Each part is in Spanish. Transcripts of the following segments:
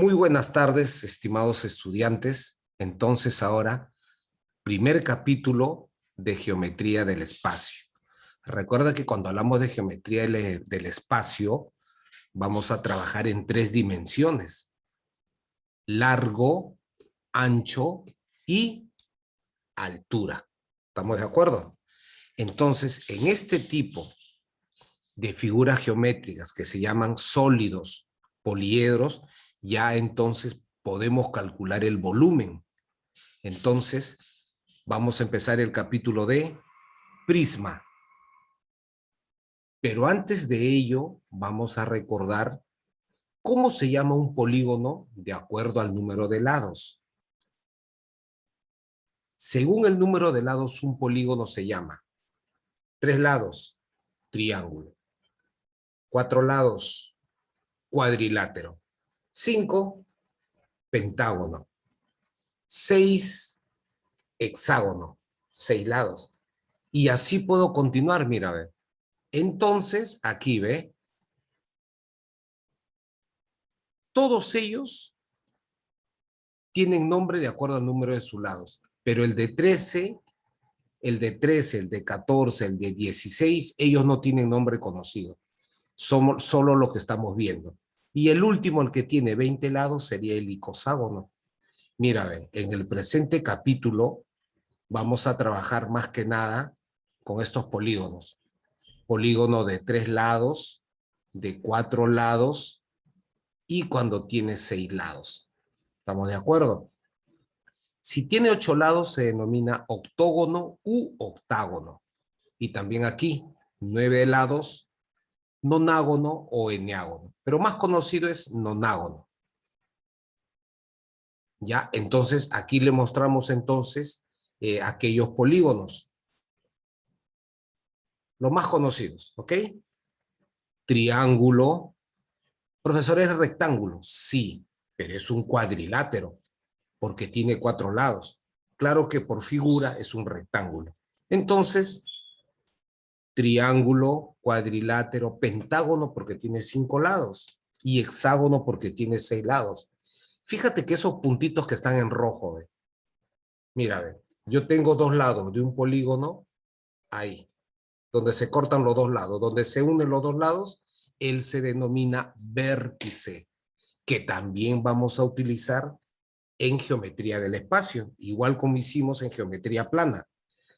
Muy buenas tardes, estimados estudiantes. Entonces ahora, primer capítulo de geometría del espacio. Recuerda que cuando hablamos de geometría del espacio, vamos a trabajar en 3 dimensiones: largo, ancho y altura. ¿Estamos de acuerdo? Entonces, en este tipo de figuras geométricas que se llaman sólidos, poliedros, ya entonces podemos calcular el volumen. Entonces, vamos a empezar el capítulo de prisma. Pero antes de ello, vamos a recordar cómo se llama un polígono de acuerdo al número de lados. Según el número de lados, un polígono se llama: 3 lados, triángulo; 4 lados, cuadrilátero; 5, pentágono; 6, hexágono, 6 lados. Y así puedo continuar, mira, ve. Entonces, aquí ve, todos ellos tienen nombre de acuerdo al número de sus lados, pero el de 13, el de 13, el de 14, el de 16, ellos no tienen nombre conocido. Somos solo lo que estamos viendo. Y el último, el que tiene 20 lados, sería el icoságono. Mira, ve, en el presente capítulo vamos a trabajar más que nada con estos polígonos. Polígono de 3 lados, de 4 lados y cuando tiene 6 lados. ¿Estamos de acuerdo? Si tiene 8 lados se denomina octógono u octágono. Y también aquí, 9 lados, nonágono o eneágono. Pero más conocido es nonágono. ¿Ya? Entonces, aquí le mostramos entonces aquellos polígonos. Los más conocidos, ¿ok? Triángulo. Profesor, ¿es rectángulo? Sí, pero es un cuadrilátero, porque tiene 4 lados. Claro que por figura es un rectángulo. Entonces, triángulo, cuadrilátero, pentágono porque tiene 5 lados y hexágono porque tiene 6 lados. Fíjate que esos puntitos que están en rojo, ¿ve? Mira, ¿ve? Yo tengo 2 lados de un polígono ahí, donde se cortan los 2 lados, donde se unen los 2 lados, él se denomina vértice, que también vamos a utilizar en geometría del espacio, igual como hicimos en geometría plana.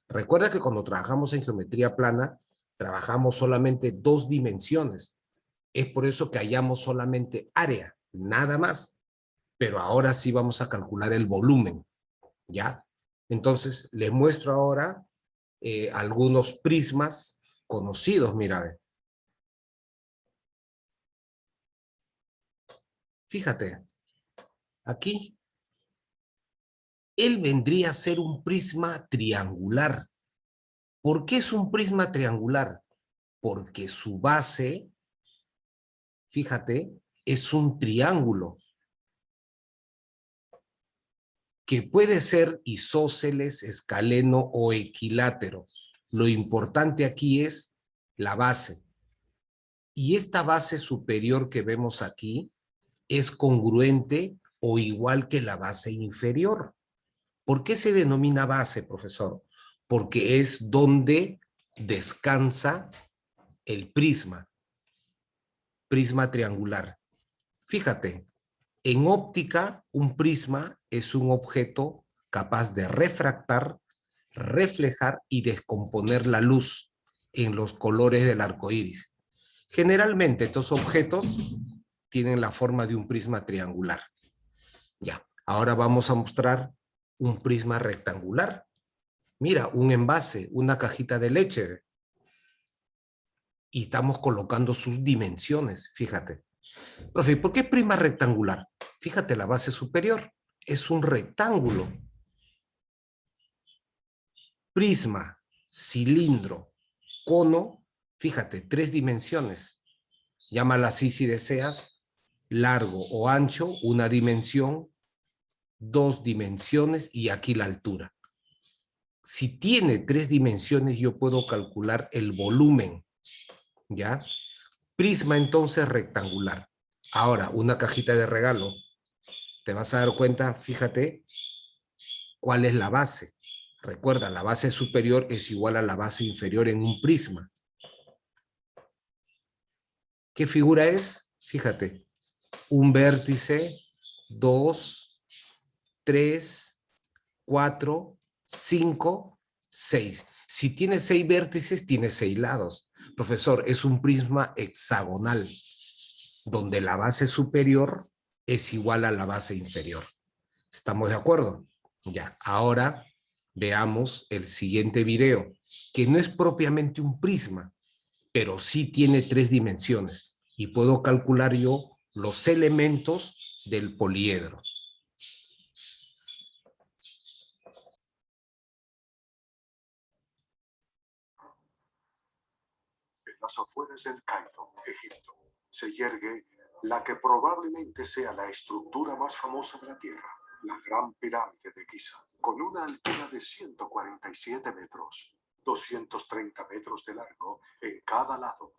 Recuerda que cuando trabajamos en geometría plana, trabajamos solamente 2 dimensiones. Es por eso que hallamos solamente área, nada más. Pero ahora sí vamos a calcular el volumen, ¿ya? Entonces, les muestro ahora algunos prismas conocidos, mira. Fíjate, aquí, él vendría a ser un prisma triangular. ¿Por qué es un prisma triangular? Porque su base, fíjate, es un triángulo que puede ser isósceles, escaleno o equilátero. Lo importante aquí es la base. Y esta base superior que vemos aquí es congruente o igual que la base inferior. ¿Por qué se denomina base, profesor? Porque es donde descansa el prisma triangular. Fíjate, en óptica, un prisma es un objeto capaz de refractar, reflejar y descomponer la luz en los colores del arco iris. Generalmente, estos objetos tienen la forma de un prisma triangular. Ya, ahora vamos a mostrar un prisma rectangular. Mira, un envase, una cajita de leche. Y estamos colocando sus dimensiones, fíjate. Profe, ¿por qué prisma rectangular? Fíjate la base superior, es un rectángulo. Prisma, cilindro, cono, fíjate, 3 dimensiones. Llámala así si deseas, largo o ancho, una dimensión, 2 dimensiones y aquí la altura. Si tiene 3 dimensiones, yo puedo calcular el volumen, ¿ya? Prisma entonces rectangular. Ahora, una cajita de regalo. te vas a dar cuenta, fíjate, cuál es la base. Recuerda, la base superior es igual a la base inferior en un prisma. ¿Qué figura es? Fíjate, un vértice, 2, 3, 4, 5, 6. Si tiene 6 vértices, tiene 6 lados. Profesor, es un prisma hexagonal, donde la base superior es igual a la base inferior. ¿Estamos de acuerdo? Ya, ahora veamos el siguiente video, que no es propiamente un prisma, pero sí tiene 3 dimensiones y puedo calcular yo los elementos del poliedro. En las afueras del Cairo, Egipto, se yergue la que probablemente sea la estructura más famosa de la Tierra, la Gran Pirámide de Giza, con una altura de 147 metros, 230 metros de largo en cada lado.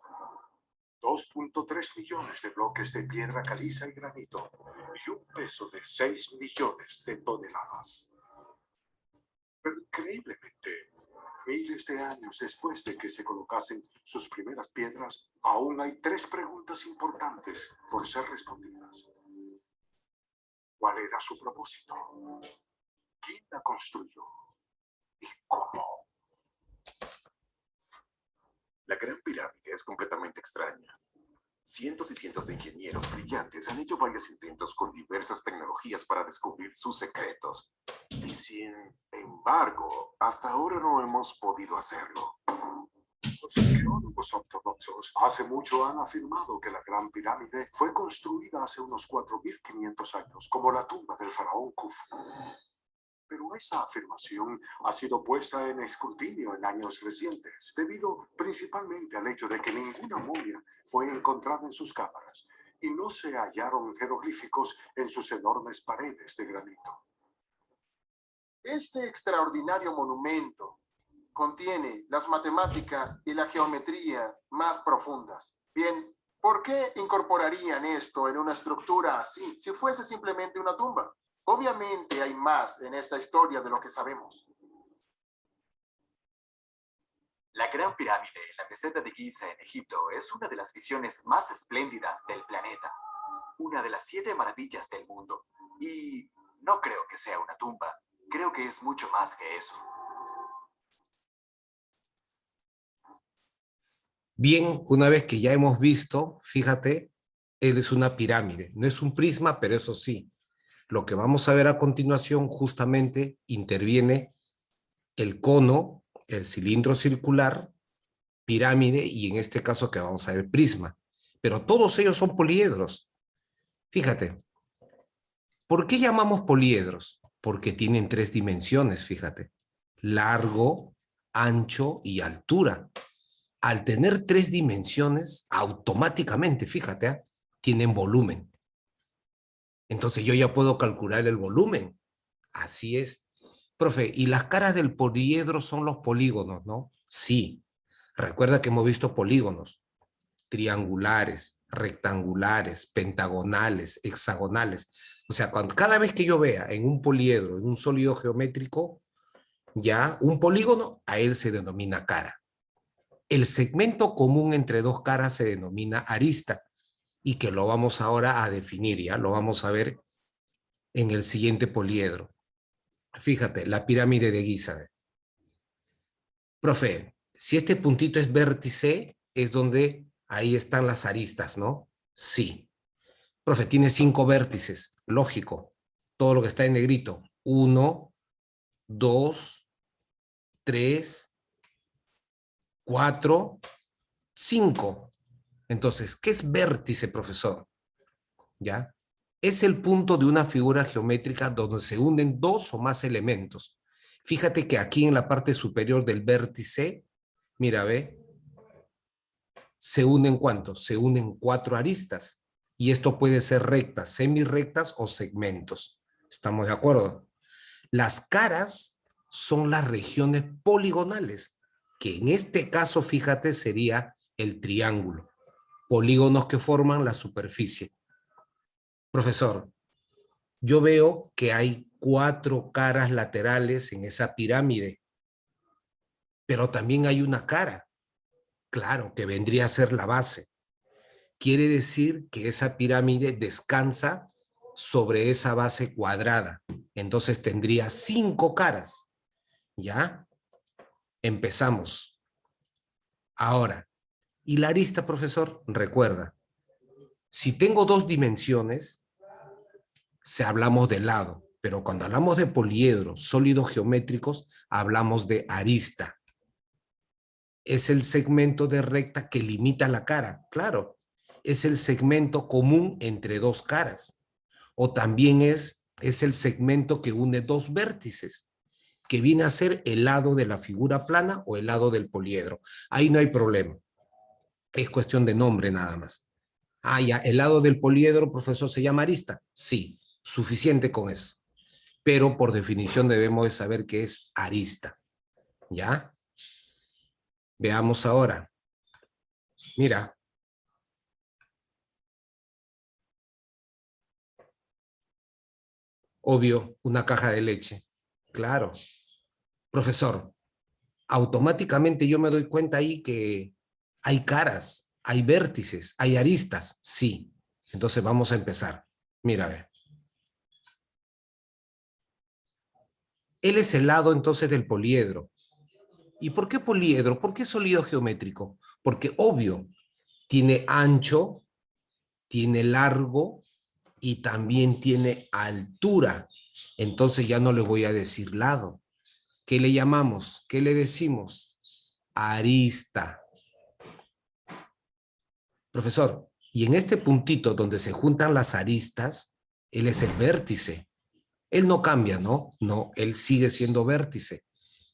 2.3 millones de bloques de piedra caliza y granito y un peso de 6 millones de toneladas. Pero increíblemente, miles de años después de que se colocasen sus primeras piedras, aún hay 3 preguntas importantes por ser respondidas. ¿Cuál era su propósito? ¿Quién la construyó? ¿Y cómo? La Gran Pirámide es completamente extraña. Cientos y cientos de ingenieros brillantes han hecho varios intentos con diversas tecnologías para descubrir sus secretos. Y sin embargo, hasta ahora no hemos podido hacerlo. Los arqueólogos ortodoxos hace mucho han afirmado que la Gran Pirámide fue construida hace unos 4.500 años, como la tumba del faraón Khufu. Pero esa afirmación ha sido puesta en escrutinio en años recientes, debido principalmente al hecho de que ninguna momia fue encontrada en sus cámaras y no se hallaron jeroglíficos en sus enormes paredes de granito. Este extraordinario monumento contiene las matemáticas y la geometría más profundas. Bien, ¿por qué incorporarían esto en una estructura así si fuese simplemente una tumba? Obviamente hay más en esta historia de lo que sabemos. La Gran Pirámide en la meseta de Giza en Egipto es una de las visiones más espléndidas del planeta. Una de las 7 maravillas del mundo. Y no creo que sea una tumba. Creo que es mucho más que eso. Bien, una vez que ya hemos visto, fíjate, él es una pirámide. No es un prisma, pero eso sí. Lo que vamos a ver a continuación justamente interviene el cono, el cilindro circular, pirámide y en este caso que vamos a ver prisma. Pero todos ellos son poliedros. Fíjate, ¿por qué llamamos poliedros? Porque tienen 3 dimensiones, fíjate. Largo, ancho y altura. Al tener 3 dimensiones, automáticamente, fíjate, tienen volumen. Entonces yo ya puedo calcular el volumen. Así es. Profe, ¿y las caras del poliedro son los polígonos, no? Sí. Recuerda que hemos visto polígonos triangulares, rectangulares, pentagonales, hexagonales. O sea, cada vez que yo vea en un poliedro, en un sólido geométrico, ya un polígono, a él se denomina cara. El segmento común entre 2 caras se denomina arista y que lo vamos ahora a definir, ya lo vamos a ver en el siguiente poliedro. Fíjate, la pirámide de Giza. Profe, si este puntito es vértice, es donde ahí están las aristas, ¿no? Sí. Profe, tiene 5 vértices, lógico. Todo lo que está en negrito. 1, 2, 3, 4, 5. Entonces, ¿qué es vértice, profesor? ¿Ya? Es el punto de una figura geométrica donde se unen 2 o más elementos. Fíjate que aquí en la parte superior del vértice, mira, ve, se unen ¿cuántos? Se unen 4 aristas. Y esto puede ser rectas, semirrectas o segmentos. ¿Estamos de acuerdo? Las caras son las regiones poligonales, que en este caso, fíjate, sería el triángulo. Polígonos que forman la superficie. Profesor, yo veo que hay 4 caras laterales en esa pirámide, pero también hay una cara, claro, que vendría a ser la base. Quiere decir que esa pirámide descansa sobre esa base cuadrada. Entonces tendría 5 caras. ¿Ya? Empezamos. Ahora, y la arista, profesor, recuerda, si tengo 2 dimensiones, se hablamos de lado, pero cuando hablamos de poliedros sólidos geométricos, hablamos de arista. Es el segmento de recta que limita la cara, claro. Es el segmento común entre 2 caras. O también es el segmento que une 2 vértices, que viene a ser el lado de la figura plana o el lado del poliedro. Ahí no hay problema. Es cuestión de nombre nada más. Ah, ya, el lado del poliedro, profesor, ¿se llama arista? Sí, suficiente con eso. Pero por definición debemos de saber qué es arista. ¿Ya? Veamos ahora. Mira. Obvio, una caja de leche. Claro. Profesor, automáticamente yo me doy cuenta ahí que hay caras, hay vértices, hay aristas. Sí. Entonces vamos a empezar. Mira, ve. Él es el lado entonces del poliedro. ¿Y por qué poliedro? ¿Por qué sólido geométrico? Porque obvio, tiene ancho, tiene largo y también tiene altura. Entonces ya no le voy a decir lado. ¿Qué le llamamos? ¿Qué le decimos? Arista. Profesor, y en este puntito donde se juntan las aristas, él es el vértice. Él no cambia, ¿no? No, él sigue siendo vértice.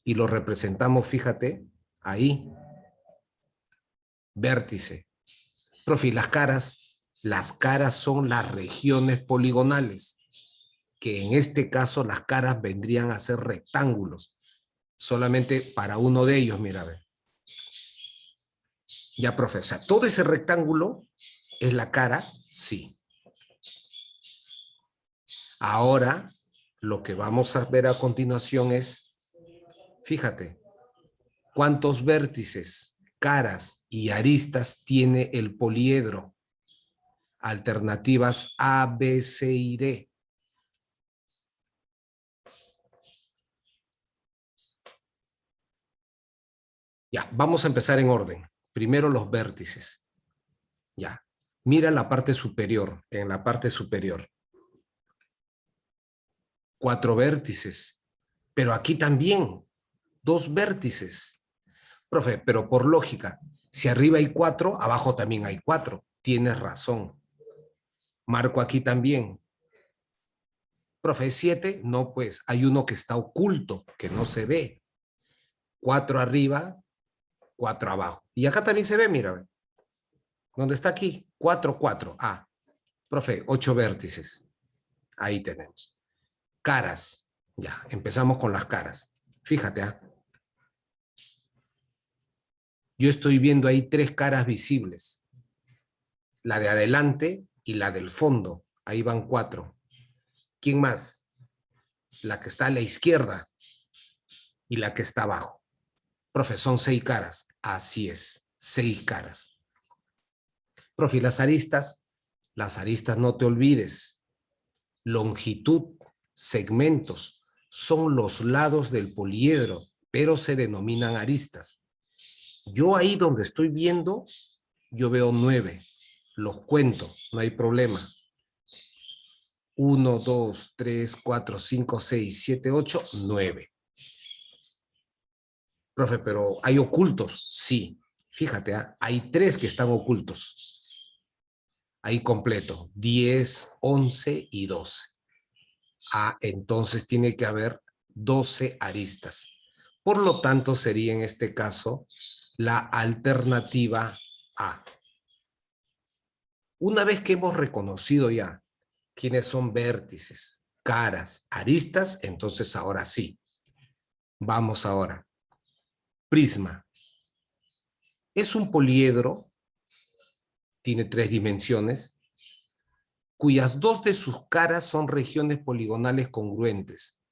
Y lo representamos, fíjate, ahí. Vértice. Profe, ¿y las caras son las regiones poligonales, que en este caso las caras vendrían a ser rectángulos. Solamente para uno de ellos, mira, a ver. Ya, profe, o sea, todo ese rectángulo es la cara, sí. Ahora, lo que vamos a ver a continuación es, fíjate, ¿cuántos vértices, caras y aristas tiene el poliedro? Alternativas A, B, C y D. Ya, vamos a empezar en orden. Primero los vértices. Ya, mira la parte superior, en la parte superior. 4 vértices, pero aquí también 2 vértices. Profe, pero por lógica, si arriba hay 4, abajo también hay 4. Tienes razón. Marco aquí también. Profe, 7, no, pues hay uno que está oculto, que no se ve. 4 arriba, 4 abajo. Y acá también se ve, mira. ¿Dónde está aquí? 4, 4. Ah, profe, 8 vértices. Ahí tenemos. Caras. Ya, empezamos con las caras. Fíjate, ¿ah? Yo estoy viendo ahí 3 caras visibles. La de adelante y la del fondo. Ahí van 4. ¿Quién más? La que está a la izquierda y la que está abajo. Profe, son 6 caras. Así es, 6 caras. Profe, las aristas no te olvides. Longitud, segmentos, son los lados del poliedro, pero se denominan aristas. Yo ahí donde estoy viendo, yo veo 9. Los cuento, no hay problema. 1, 2, 3, 4, 5, 6, 7, 8, 9. Profe, pero ¿hay ocultos? Sí. Fíjate, ¿eh? Hay 3 que están ocultos. Ahí completo, 10, 11 y 12. Ah, entonces tiene que haber 12 aristas. Por lo tanto, sería en este caso la alternativa A. Una vez que hemos reconocido ya quiénes son vértices, caras, aristas, entonces ahora sí. Vamos ahora. Prisma. Es un poliedro, tiene 3 dimensiones. cuyas dos de sus caras son regiones poligonales congruentes,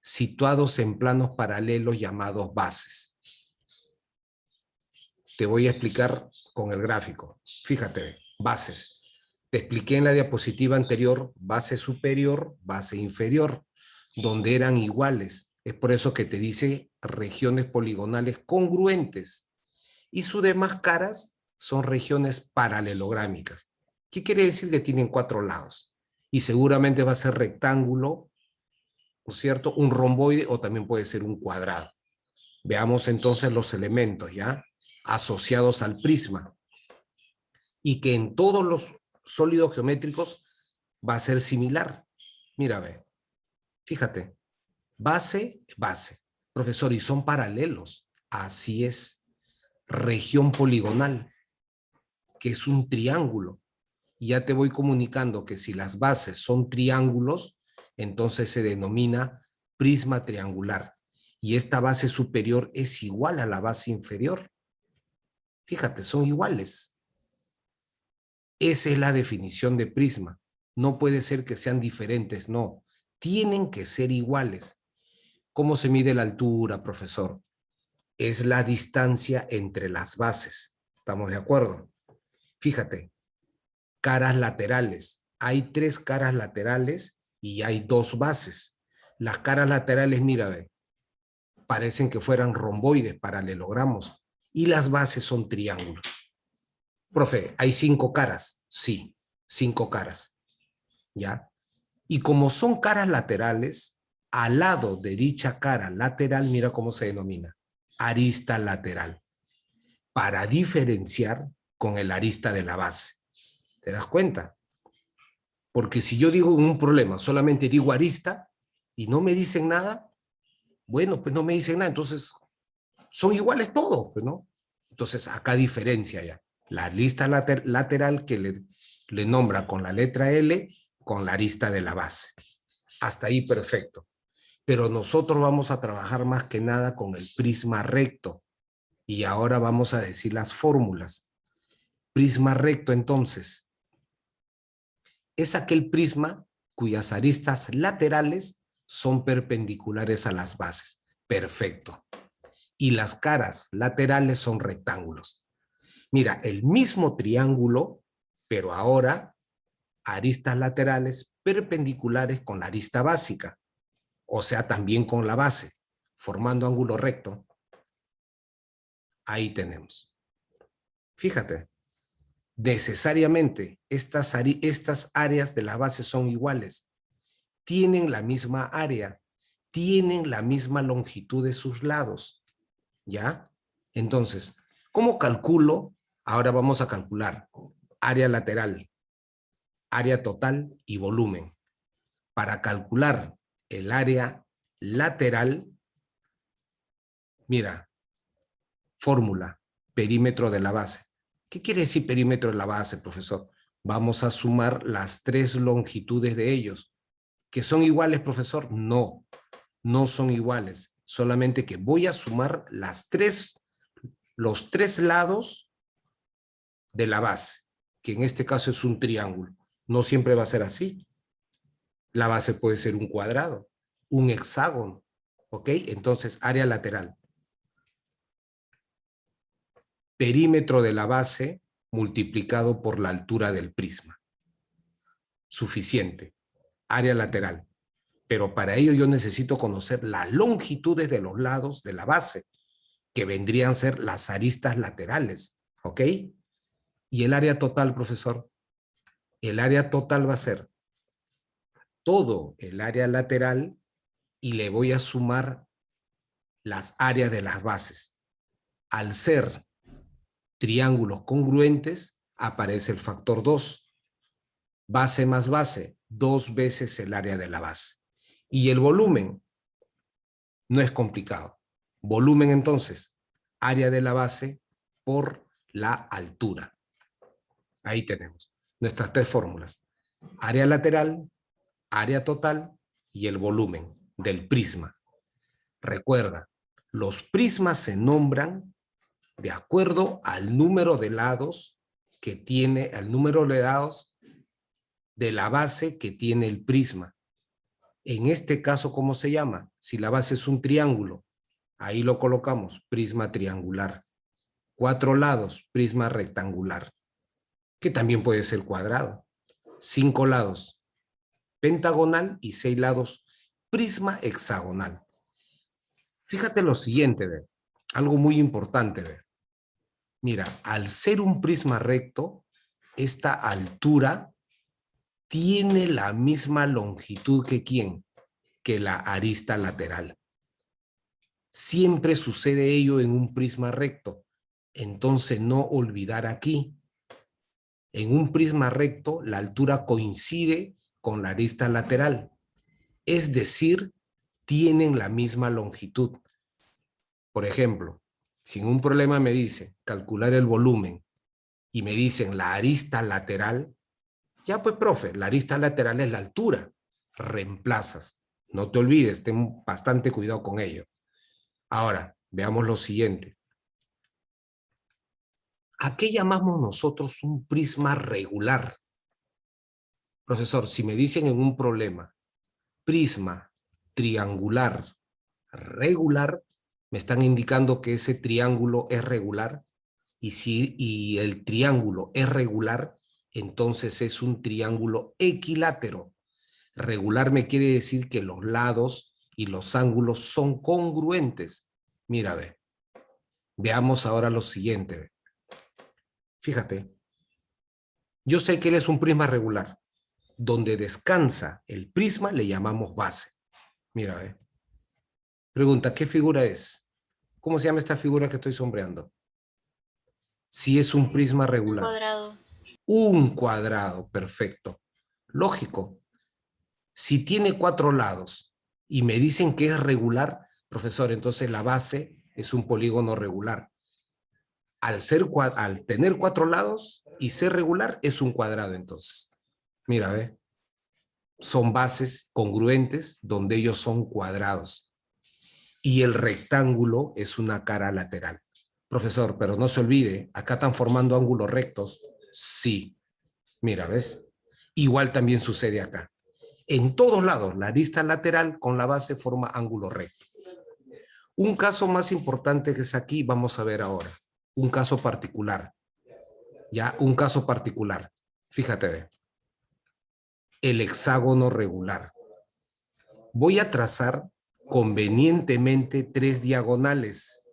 situados en planos paralelos llamados bases. Te voy a explicar con el gráfico. Fíjate, bases. Te expliqué en la diapositiva anterior, base superior, base inferior, donde eran iguales. Es por eso que te dice regiones poligonales congruentes. Y sus demás caras son regiones paralelográmicas. ¿Qué quiere decir? Que tienen 4 lados. Y seguramente va a ser rectángulo, ¿no es cierto? Un romboide o también puede ser un cuadrado. Veamos entonces los elementos, ¿ya? Asociados al prisma. Y que en todos los sólidos geométricos va a ser similar. Mira, ve. Fíjate. Base, base. Profesor, y son paralelos. Así es. Región poligonal, que es un triángulo. Y ya te voy comunicando que si las bases son triángulos, entonces se denomina prisma triangular. Y esta base superior es igual a la base inferior. Fíjate, son iguales. Esa es la definición de prisma. No puede ser que sean diferentes, no. Tienen que ser iguales. ¿Cómo se mide la altura, profesor? Es la distancia entre las bases. ¿Estamos de acuerdo? Fíjate, caras laterales. Hay 3 caras laterales y hay 2 bases. Las caras laterales, mira, ve, parecen que fueran romboides, paralelogramos. Y las bases son triángulos. Profe, ¿hay 5 caras? Sí, 5 caras. ¿Ya? Y como son caras laterales, al lado de dicha cara lateral, mira cómo se denomina. Arista lateral. Para diferenciar con el arista de la base. ¿Te das cuenta? Porque si yo digo en un problema, solamente digo arista y no me dicen nada, bueno, pues no me dicen nada, entonces son iguales todos, pues, ¿no? Entonces acá diferencia ya. La arista lateral que le nombra con la letra L con la arista de la base. Hasta ahí perfecto. Pero nosotros vamos a trabajar más que nada con el prisma recto. Y ahora vamos a decir las fórmulas. Prisma recto, entonces, es aquel prisma cuyas aristas laterales son perpendiculares a las bases. Perfecto. Y las caras laterales son rectángulos. Mira, el mismo triángulo, pero ahora aristas laterales perpendiculares con la arista básica, o sea, también con la base, formando ángulo recto. Ahí tenemos. Fíjate, necesariamente estas áreas de la base son iguales, tienen la misma área, tienen la misma longitud de sus lados, ¿ya? Entonces, ¿cómo calculo? Ahora vamos a calcular área lateral, área total y volumen. Para calcular el área lateral, mira, fórmula, perímetro de la base. ¿Qué quiere decir perímetro de la base, profesor? Vamos a sumar las 3 longitudes de ellos. ¿Que son iguales, profesor? No, no son iguales. Solamente que voy a sumar los 3 lados de la base, que en este caso es un triángulo. No siempre va a ser así. La base puede ser un cuadrado, un hexágono, ¿ok? Entonces, área lateral. Perímetro de la base multiplicado por la altura del prisma. Suficiente. Área lateral. Pero para ello yo necesito conocer las longitudes de los lados de la base, que vendrían a ser las aristas laterales, ¿ok? Y el área total, profesor. El área total va a ser todo el área lateral y le voy a sumar las áreas de las bases. Al ser triángulos congruentes, aparece el factor 2. Base más base, 2 veces el área de la base. Y el volumen no es complicado. Volumen entonces, área de la base por la altura. Ahí tenemos nuestras 3 fórmulas. Área lateral, área total y el volumen del prisma. Recuerda, los prismas se nombran de acuerdo al número de lados que tiene, al número de lados de la base que tiene el prisma. En este caso, ¿cómo se llama? Si la base es un triángulo, ahí lo colocamos, prisma triangular. 4 lados, prisma rectangular, que también puede ser cuadrado. 5 lados, pentagonal, y 6 lados, prisma hexagonal. Fíjate lo siguiente, ¿ve? Algo muy importante, ¿ve? Mira, al ser un prisma recto, esta altura tiene la misma longitud que ¿quién? Que la arista lateral. Siempre sucede ello en un prisma recto. Entonces, no olvidar aquí. En un prisma recto, la altura coincide con la arista lateral. Es decir, tienen la misma longitud. Por ejemplo, si en un problema me dice calcular el volumen y me dicen la arista lateral, ya pues, profe, la arista lateral es la altura. Reemplazas. No te olvides, ten bastante cuidado con ello. Ahora, veamos lo siguiente. ¿A qué llamamos nosotros un prisma regular? Profesor, si me dicen en un problema, prisma triangular regular, me están indicando que ese triángulo es regular, y el triángulo es regular, entonces es un triángulo equilátero. Regular me quiere decir que los lados y los ángulos son congruentes. Mira, ve. Veamos ahora lo siguiente. Ve. Fíjate. Yo sé que él es un prisma regular. Donde descansa el prisma le llamamos base. Mira, ve. Pregunta, ¿qué figura es? ¿Cómo se llama esta figura que estoy sombreando? Si es un prisma regular. Un cuadrado. Un cuadrado, perfecto. Lógico. Si tiene 4 lados y me dicen que es regular, profesor, entonces la base es un polígono regular. Al tener 4 lados y ser regular, es un cuadrado entonces. Mira, ve. Son bases congruentes donde ellos son cuadrados. Y el rectángulo es una cara lateral. Profesor, pero no se olvide, acá están formando ángulos rectos. Sí. Mira, ¿ves? Igual también sucede acá. En todos lados, la arista lateral con la base forma ángulo recto. Un caso más importante que es aquí, vamos a ver ahora. Un caso particular. Ya, un caso particular. Fíjate, ve. El hexágono regular. Voy a trazar convenientemente 3 diagonales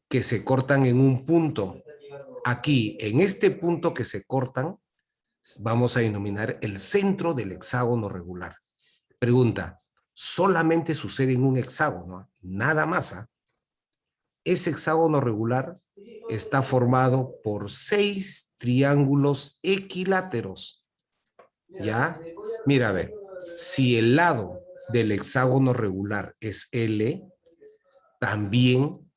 que se cortan en un punto. Aquí, en este punto que se cortan, vamos a denominar el centro del hexágono regular. Pregunta, ¿solamente sucede en un hexágono? Nada más. ¿Ah? Ese hexágono regular está formado por 6 triángulos equiláteros. ¿Ya? Mira, a ver, si el lado del hexágono regular es L, también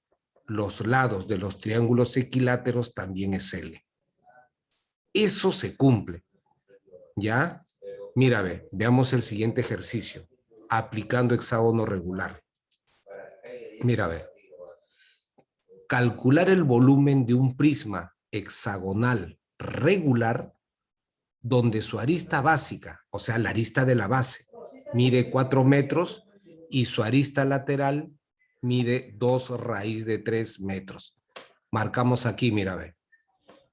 los lados de los triángulos equiláteros también es L. Eso se cumple. ¿Ya? Mira, ve, veamos el siguiente ejercicio. Aplicando hexágono regular. Mira, ve. Calcular el volumen de un prisma hexagonal regular donde su arista básica, o sea, la arista de la base, mide 4 metros y su arista lateral mide 2 raíz de 3 metros. Marcamos aquí, mira, ve.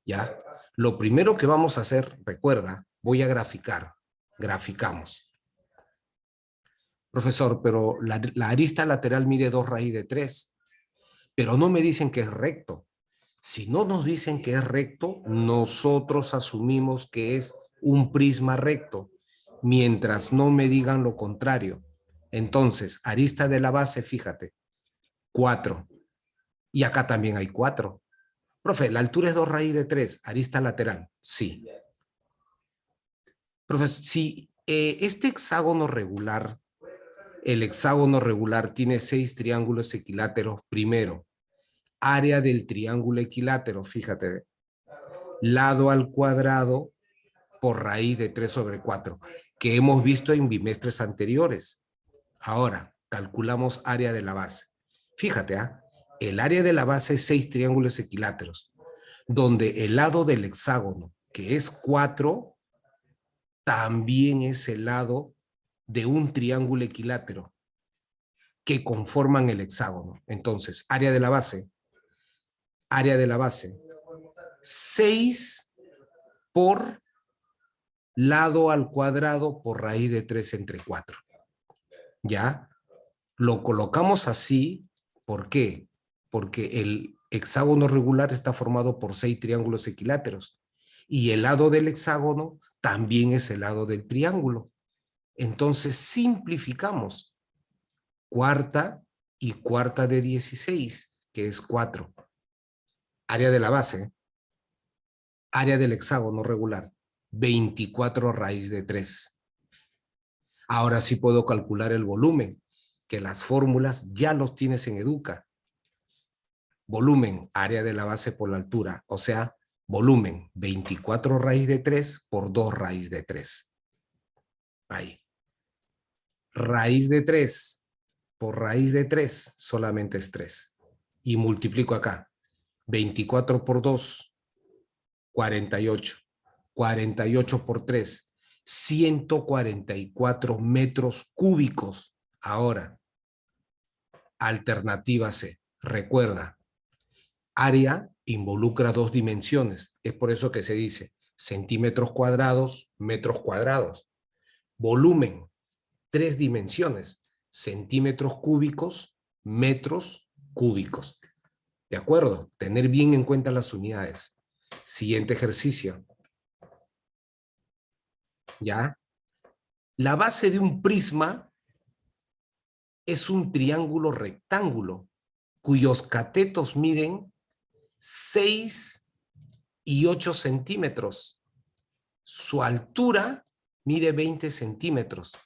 ¿Ya? Lo primero que vamos a hacer, recuerda, voy a graficar. Graficamos. Profesor, pero la arista lateral mide 2 raíz de 3, pero no me dicen que es recto. Si no nos dicen que es recto, nosotros asumimos que es un prisma recto, mientras no me digan lo contrario. Entonces, arista de la base, fíjate, 4. Y acá también hay 4. Profe, la altura es 2 raíz de 3, arista lateral, sí. Profe, si este hexágono regular, el hexágono regular tiene 6 triángulos equiláteros, primero, área del triángulo equilátero, fíjate, lado al cuadrado por raíz de 3 sobre 4, que hemos visto en bimestres anteriores. Ahora, calculamos área de la base. Fíjate, el área de la base es 6 triángulos equiláteros, donde el lado del hexágono, que es 4, también es el lado de un triángulo equilátero que conforman el hexágono. Entonces, área de la base, 6 por lado al cuadrado por raíz de 3 entre 4. ¿Ya? Lo colocamos así, ¿por qué? Porque el hexágono regular está formado por 6 triángulos equiláteros y el lado del hexágono también es el lado del triángulo. Entonces simplificamos. Cuarta y cuarta de 16, que es 4. Área de la base, área del hexágono regular, 24 raíz de 3. Ahora sí puedo calcular el volumen, que las fórmulas ya los tienes en Educa. Volumen, área de la base por la altura, o sea, volumen, 24 raíz de 3 por 2 raíz de 3. Ahí. Raíz de 3 por raíz de 3 solamente es 3. Y multiplico acá. 24 por 2, 48. 48 por 3, 144 metros cúbicos. Ahora, alternativa C. Recuerda, área involucra 2 dimensiones. Es por eso que se dice centímetros cuadrados, metros cuadrados. Volumen, 3 dimensiones. Centímetros cúbicos, metros cúbicos. ¿De acuerdo? Tener bien en cuenta las unidades. Siguiente ejercicio. ¿Ya? La base de un prisma es un triángulo rectángulo cuyos catetos miden 6 y 8 centímetros. Su altura mide 20 centímetros.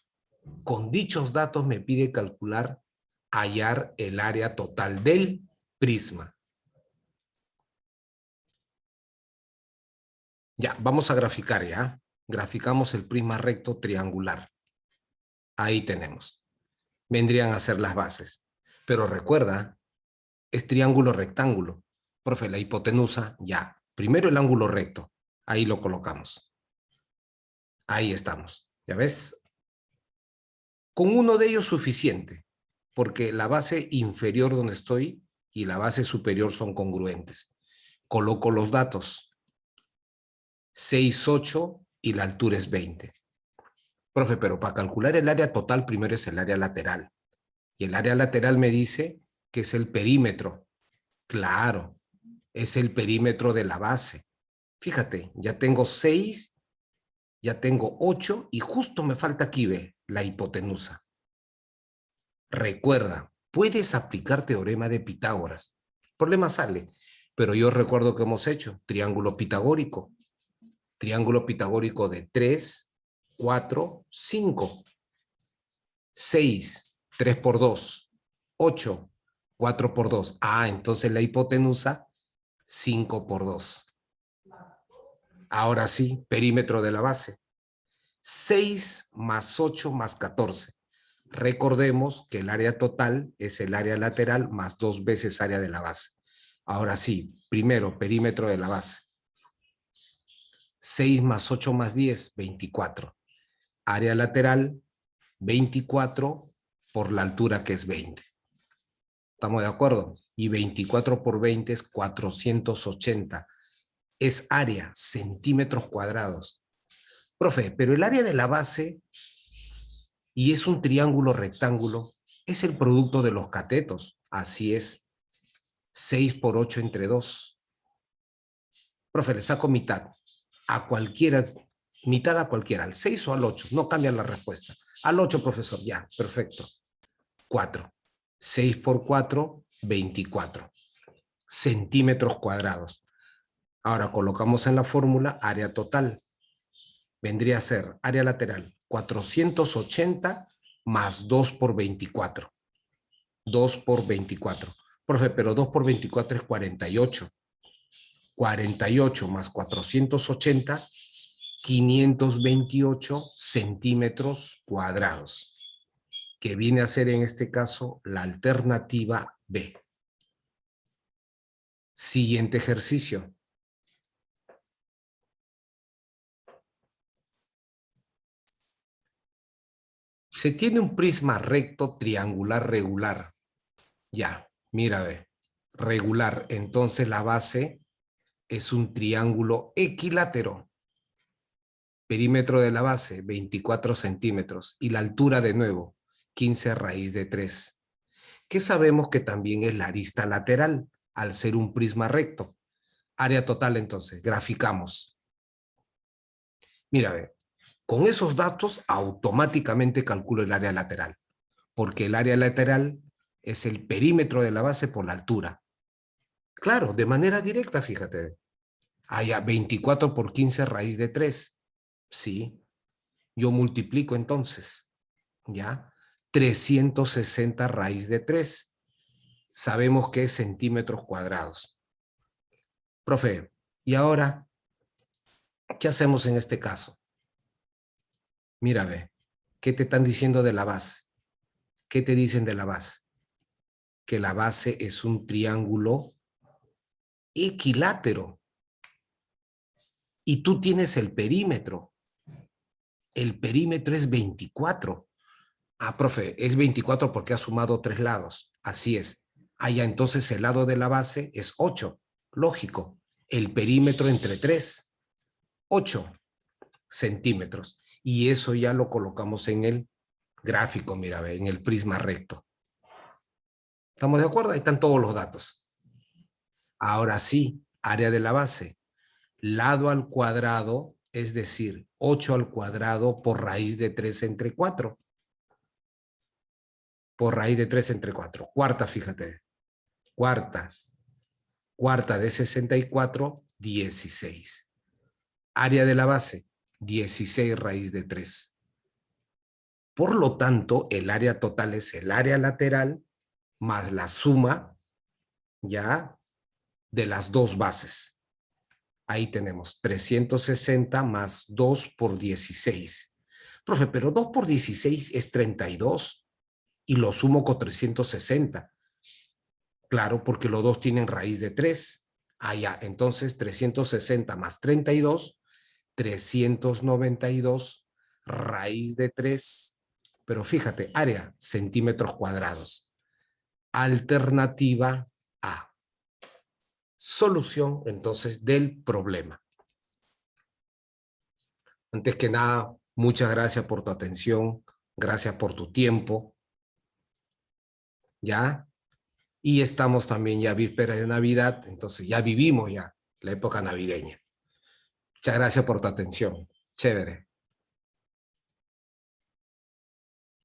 Con dichos datos me pide calcular, hallar el área total del prisma. Ya, vamos a graficar ya. Graficamos el prisma recto triangular. Ahí tenemos. Vendrían a ser las bases. Pero recuerda, es triángulo rectángulo. Profe, la hipotenusa, ya. Primero el ángulo recto. Ahí lo colocamos. Ahí estamos. ¿Ya ves? Con uno de ellos suficiente, porque la base inferior donde estoy y la base superior son congruentes. Coloco los datos. 6, 8 y la altura es 20. Profe, pero para calcular el área total primero es el área lateral. Y el área lateral me dice que es el perímetro. Claro, es el perímetro de la base. Fíjate, ya tengo 6, ya tengo 8 y justo me falta aquí, ve, la hipotenusa. Recuerda, puedes aplicar teorema de Pitágoras. Problema sale, pero yo recuerdo que hemos hecho triángulo pitagórico. Triángulo pitagórico de 3, 4, 5. 6, 3 por 2, 8, 4 por 2. Ah, entonces la hipotenusa, 5 por 2. Ahora sí, perímetro de la base. 6 más 8 más 14. Recordemos que el área total es el área lateral más 2 veces área de la base. Ahora sí, primero perímetro de la base. 6 más 8 más 10, 24. Área lateral, 24 por la altura que es 20. ¿Estamos de acuerdo? Y 24 por 20 es 480. Es área, centímetros cuadrados. Profe, pero el área de la base, y es un triángulo rectángulo, es el producto de los catetos. Así es. 6 por 8 entre 2. Profe, le saco mitad. A cualquiera, mitad a cualquiera, al 6 o al 8. No cambia la respuesta. Al 8, profesor, ya, perfecto. 4. 6 por 4, 24 centímetros cuadrados. Ahora colocamos en la fórmula área total. Vendría a ser área lateral 480 más 2 por 24. 2 por 24. Profe, pero 2 por 24 es 48. 48 más 480, 528 centímetros cuadrados, que viene a ser en este caso la alternativa B. Siguiente ejercicio. Se tiene un prisma recto triangular regular. Ya, mira, ve. Regular. Entonces la base es un triángulo equilátero. Perímetro de la base, 24 centímetros. Y la altura, de nuevo, 15 raíz de 3. Que sabemos que también es la arista lateral, al ser un prisma recto. Área total, entonces, graficamos. Mira, ve, con esos datos automáticamente calculo el área lateral, porque el área lateral es el perímetro de la base por la altura. Claro, de manera directa, fíjate. Allá, 24 por 15 raíz de 3. Sí, yo multiplico entonces, ¿ya? 360 raíz de 3. Sabemos que es centímetros cuadrados. Profe, ¿y ahora qué hacemos en este caso? Mira, ve, ¿qué te están diciendo de la base? ¿Qué te dicen de la base? Que la base es un triángulo equilátero. Y tú tienes el perímetro. El perímetro es 24. Ah, profe, es 24 porque ha sumado 3 lados. Así es. Ah, ya, entonces el lado de la base es 8. Lógico. El perímetro entre 3, 8 centímetros. Y eso ya lo colocamos en el gráfico, mira, en el prisma recto. ¿Estamos de acuerdo? Ahí están todos los datos. Ahora sí, área de la base. Lado al cuadrado, es decir, 8 al cuadrado por raíz de 3 entre 4. Por raíz de 3 entre 4. Cuarta, fíjate. Cuarta. Cuarta de 64, 16. Área de la base, 16 raíz de 3. Por lo tanto, el área total es el área lateral más la suma, ya, de las dos bases. Ahí tenemos 360 más 2 por 16. Profe, pero 2 por 16 es 32 y lo sumo con 360. Claro, porque los dos tienen raíz de 3. Ah, ya, entonces 360 más 32, 392 raíz de 3. Pero fíjate, área, centímetros cuadrados. Alternativa A. Solución, entonces, del problema. Antes que nada, muchas gracias por tu atención, gracias por tu tiempo. ¿Ya? Y estamos también ya vísperas de Navidad, entonces ya vivimos ya la época navideña. Muchas gracias por tu atención. Chévere.